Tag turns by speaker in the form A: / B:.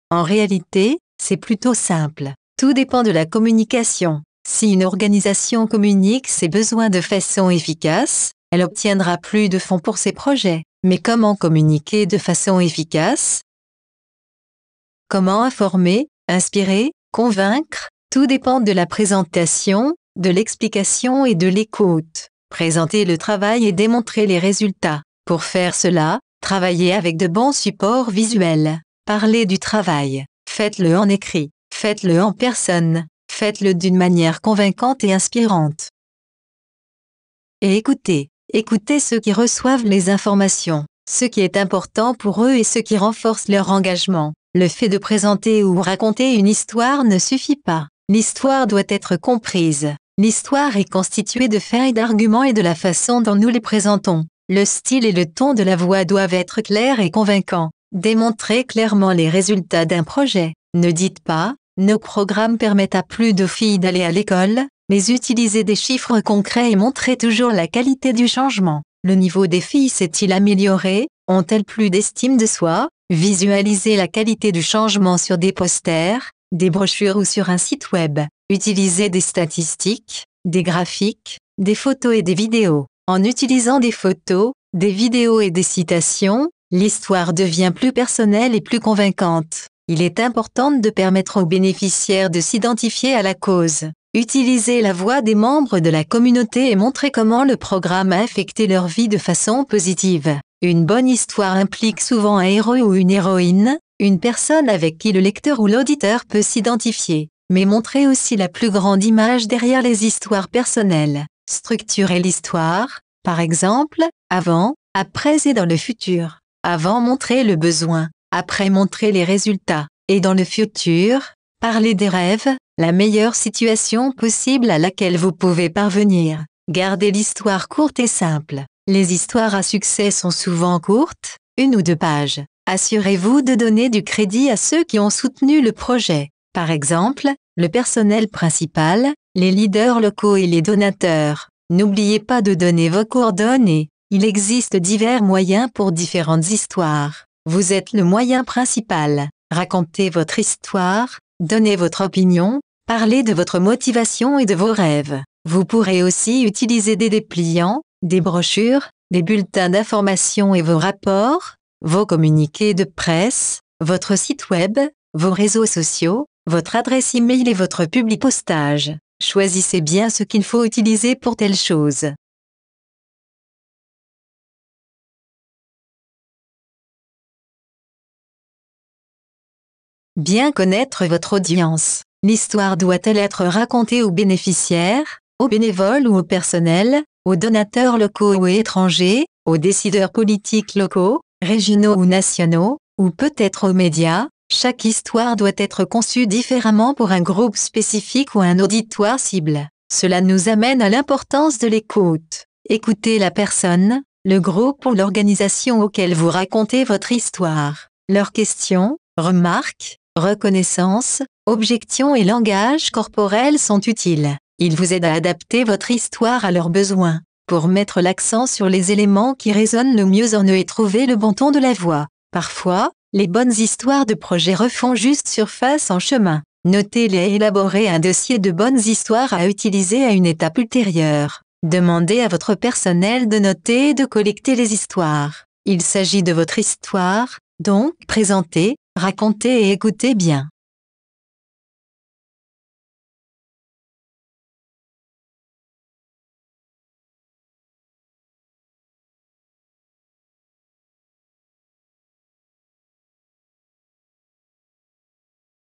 A: En réalité, c'est plutôt simple. Tout dépend de la communication. Si une organisation communique ses besoins de façon efficace, elle obtiendra plus de fonds pour ses projets. Mais comment communiquer de façon efficace? Comment informer, inspirer, convaincre? Tout dépend de la présentation, de l'explication et de l'écoute. Présenter le travail et démontrer les résultats. Pour faire cela, travaillez avec de bons supports visuels. Parlez du travail. Faites-le en écrit. Faites-le en personne. Faites-le d'une manière convaincante et inspirante. Et écoutez. Écoutez ceux qui reçoivent les informations, ce qui est important pour eux et ce qui renforce leur engagement. Le fait de présenter ou raconter une histoire ne suffit pas. L'histoire doit être comprise. L'histoire est constituée de faits et d'arguments et de la façon dont nous les présentons. Le style et le ton de la voix doivent être clairs et convaincants. Démontrez clairement les résultats d'un projet. Ne dites pas « Nos programmes permettent à plus de filles d'aller à l'école », mais utilisez des chiffres concrets et montrez toujours la qualité du changement. Le niveau des filles s'est-il amélioré? Ont-elles plus d'estime de soi? Visualisez la qualité du changement sur des posters, des brochures ou sur un site web. Utilisez des statistiques, des graphiques, des photos et des vidéos. En utilisant des photos, des vidéos et des citations, l'histoire devient plus personnelle et plus convaincante. Il est important de permettre aux bénéficiaires de s'identifier à la cause. Utilisez la voix des membres de la communauté et montrez comment le programme a affecté leur vie de façon positive. Une bonne histoire implique souvent un héros ou une héroïne, une personne avec qui le lecteur ou l'auditeur peut s'identifier. Mais montrez aussi la plus grande image derrière les histoires personnelles. Structurez l'histoire, par exemple, avant, après et dans le futur. Avant, montrez le besoin. Après, montrez les résultats. Et dans le futur, parlez des rêves, la meilleure situation possible à laquelle vous pouvez parvenir. Gardez l'histoire courte et simple. Les histoires à succès sont souvent courtes, 1 ou 2 pages. Assurez-vous de donner du crédit à ceux qui ont soutenu le projet. Par exemple, le personnel principal, les leaders locaux et les donateurs. N'oubliez pas de donner vos coordonnées. Il existe divers moyens pour différentes histoires. Vous êtes le moyen principal. Racontez votre histoire, donnez votre opinion, parlez de votre motivation et de vos rêves. Vous pourrez aussi utiliser des dépliants, des brochures, des bulletins d'information et vos rapports, vos communiqués de presse, votre site web, vos réseaux sociaux, votre adresse e-mail et votre publipostage. Choisissez bien ce qu'il faut utiliser pour telle chose. Bien connaître votre audience. L'histoire doit-elle être racontée aux bénéficiaires, aux bénévoles ou au personnel, aux donateurs locaux ou étrangers, aux décideurs politiques locaux, régionaux ou nationaux, ou peut-être aux médias? Chaque histoire doit être conçue différemment pour un groupe spécifique ou un auditoire cible. Cela nous amène à l'importance de l'écoute. Écoutez la personne, le groupe ou l'organisation auquel vous racontez votre histoire. Leurs questions, remarques, reconnaissances, objections et langage corporel sont utiles. Ils vous aident à adapter votre histoire à leurs besoins, pour mettre l'accent sur les éléments qui résonnent le mieux en eux et trouver le bon ton de la voix. Parfois, les bonnes histoires de projets refont juste surface en chemin. Notez-les et élaborez un dossier de bonnes histoires à utiliser à une étape ultérieure. Demandez à votre personnel de noter et de collecter les histoires. Il s'agit de votre histoire, donc présentez, racontez et écoutez bien.